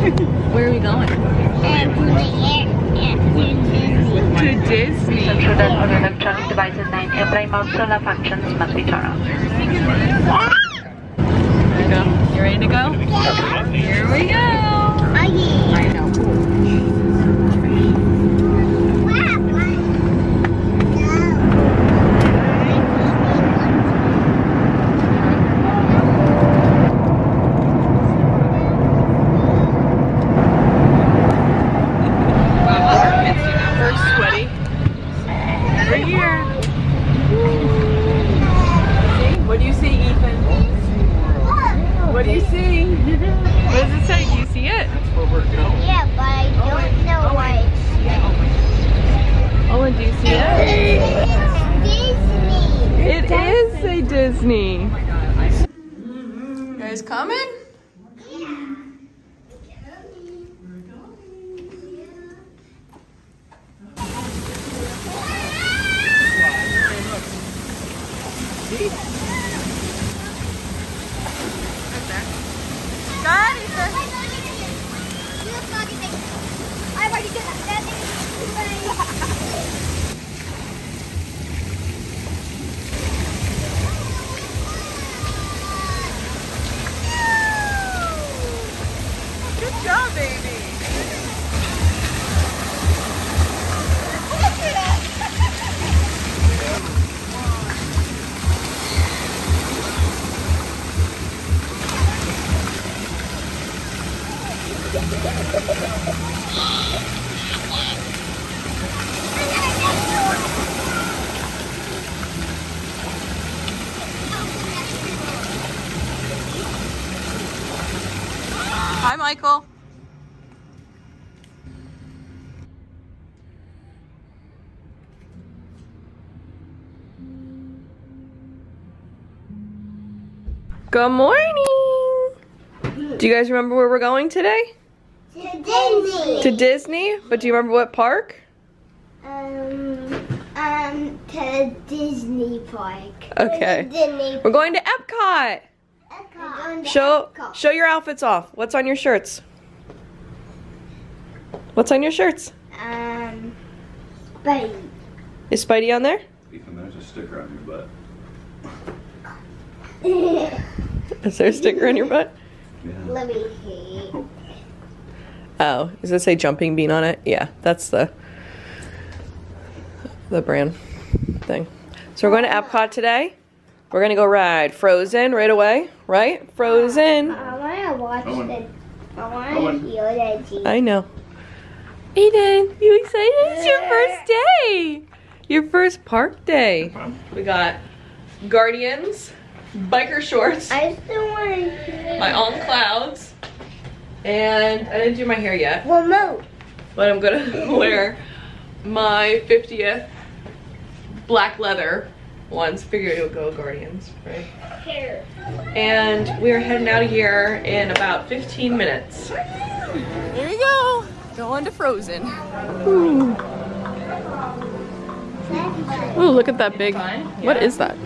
Where are we going? To Disney. Ensure that all electronic devices and airplane mode solar functions must be turned on. Here we go. You ready to go? Here we go. I know. What do you see, Ethan? What do you see? What does it say? Do you see it? Yeah, but I don't know what it's Owen, do you see it? Disney. It is a Disney. You guys coming? I've already done that. Good job, baby. Hi, Michael. Good morning. Do you guys remember where we're going today? To Disney. To Disney? But do you remember what park? To Disney Park. Okay. Disney. We're going to Epcot. Show your outfits off. What's on your shirts? What's on your shirts? Spidey. Is Spidey on there? Ethan, there's a sticker on your butt. Is there a sticker on your butt? Yeah. Let me see. Oh, does it say Jumping Bean on it? Yeah, that's the brand thing. So we're going to Epcot today. We're going to go ride Frozen right away, right? Frozen. I want to watch Owen. it. I want to hear that. I know. Aiden, you excited? It's your first day. Your first park day. We got Guardians, biker shorts, I still want to hear. my On Clouds, and I didn't do my hair yet, Well, no. but I'm gonna wear my 50th black leather ones. Figured it would go Guardians, right? Here. And we are heading out of here in about 15 minutes. Here we go. Going to Frozen. Ooh. Ooh, look at that big. What is that?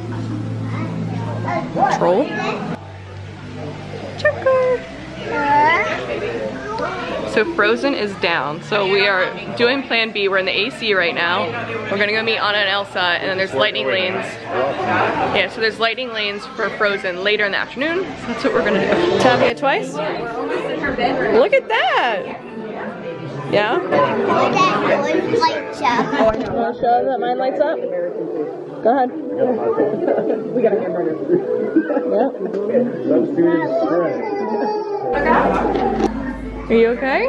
Troll? Checker. So Frozen is down. So we are doing plan B. We're in the AC right now. We're gonna go meet Anna and Elsa, and then there's lightning lanes. Yeah, so there's lightning lanes for Frozen later in the afternoon. So that's what we're gonna do. Tap it twice? Look at that! Yeah? Look at yours lights up. You wanna show that mine lights up? Go ahead. We got a hamburger. Are you okay?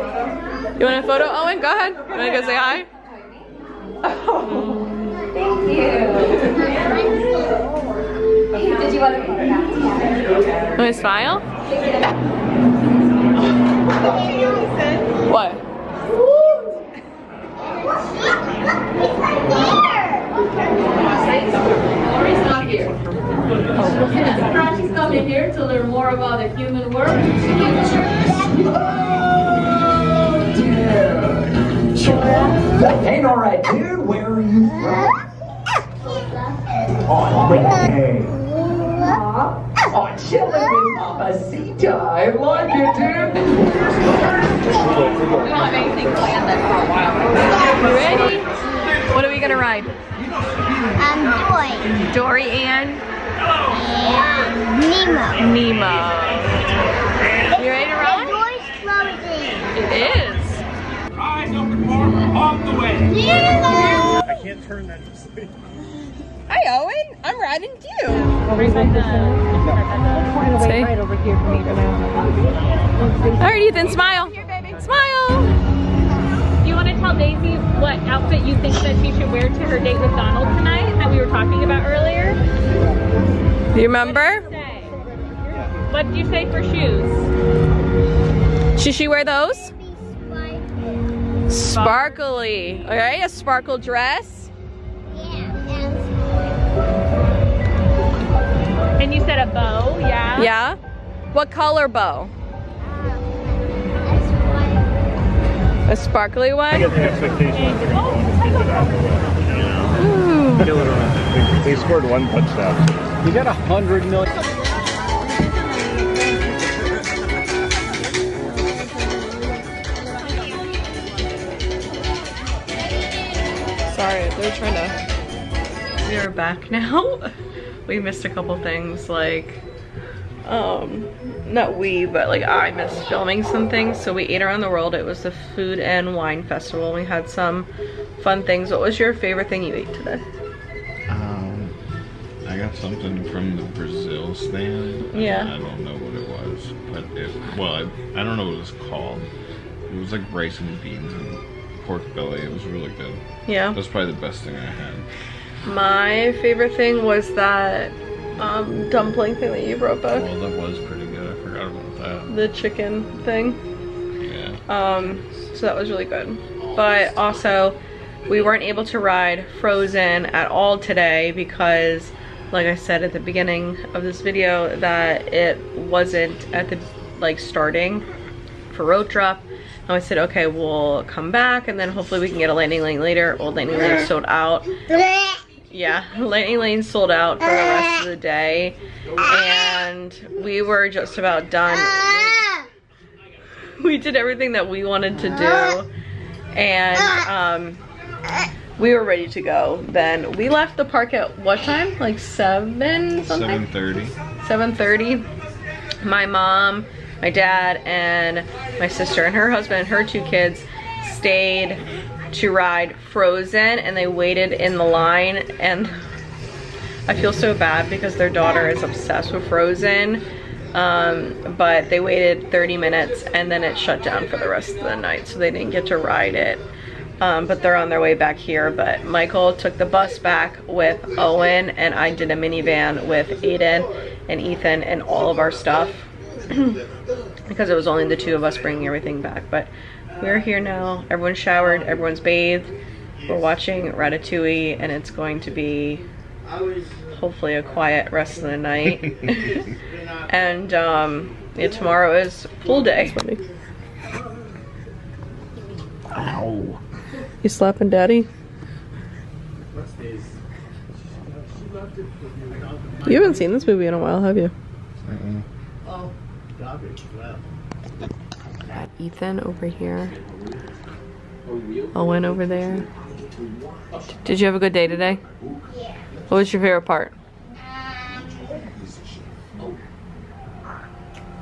You want a photo, Owen? Go ahead. You wanna go say hi? Thank you. Did you want to photograph? You wanna smile? What? Lori's not here. She's coming here to learn more about the human world. Ain't alright, dude. Where are you from? Oh, okay. Oh, chilling with Mamacita. I like it, dude. ride? Joy. Dory and And Nemo. Nemo. You ready to ride? Joy's closing. It is. Eyes open for off the way. Nemo. I can't turn that to sleep. Hi, Owen. I'm riding with you. Say right over here for me for now. All right, Ethan, smile. Smile. Do you want to tell Daisy what outfit you think that she should wear to her date with Donald tonight that we were talking about earlier? Do you remember? What did you say for shoes? Should she wear those? Sparkly. All right, a sparkle dress. And you said a bow, yeah? Yeah. What color bow? A sparkly one? I get the expectation. Ooh. Kill it around. They scored 1 touchdown. You got 100 million. Sorry, they're trying to... We are back now. We missed a couple things, like, not we, but like I missed filming some things. So we ate around the world. It was the Food and Wine Festival. We had some fun things. What was your favorite thing you ate today? I got something from the Brazil stand. Yeah. I don't know what it was, but I don't know what it was called. It was like rice and beans and pork belly. It was really good. Yeah. That's probably the best thing I had. My favorite thing was that dumpling thing that you brought back. Well, that was pretty good. I forgot about that. The chicken thing. Yeah. So that was really good. But also, we weren't able to ride Frozen at all today because, like I said at the beginning of this video, that it wasn't at the, like, starting for road drop. And I said, okay, we'll come back and then hopefully we can get a Lightning Lane later. Well, Lightning Lane sold out. Yeah, Lightning Lane sold out for the rest of the day. And we were just about done. We did everything that we wanted to do. And we were ready to go. Then we left the park at what time? Like 7 something? 7:30. 7:30. My mom, my dad, and my sister and her husband and her 2 kids stayed to ride Frozen, and they waited in the line, and I feel so bad because their daughter is obsessed with Frozen, but they waited 30 minutes and then it shut down for the rest of the night, so they didn't get to ride it. But they're on their way back here. But Michael took the bus back with Owen, and I did a minivan with Aiden and Ethan and all of our stuff because it was only the 2 of us bringing everything back. But we're here now. Everyone's showered, everyone's bathed. We're watching Ratatouille, and it's going to be hopefully a quiet rest of the night. And yeah, tomorrow is full day. Ow. You slapping daddy? You haven't seen this movie in a while, have you? Got Ethan over here. Owen over there. Did you have a good day today? Yeah. What was your favorite part?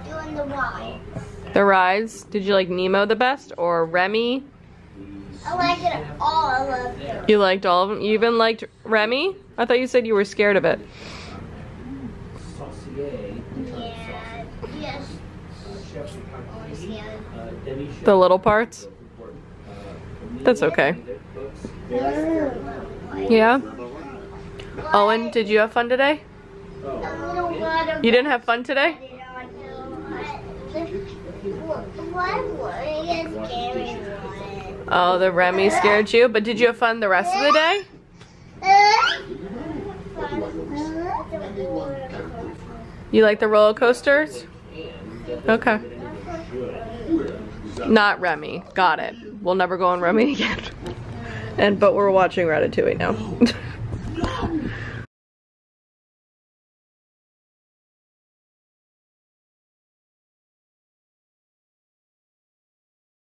Doing the rides. The rides? Did you like Nemo the best or Remy? I like it all. I love it. You liked all of them? You even liked Remy? I thought you said you were scared of it. Yeah. Yes. The little parts? That's okay. Yeah? Owen, did you have fun today? You didn't have fun today? Oh, the Remy scared you, but did you have fun the rest of the day? You like the roller coasters? Okay. Not Remy. Got it. We'll never go on Remy again. But we're watching Ratatouille now.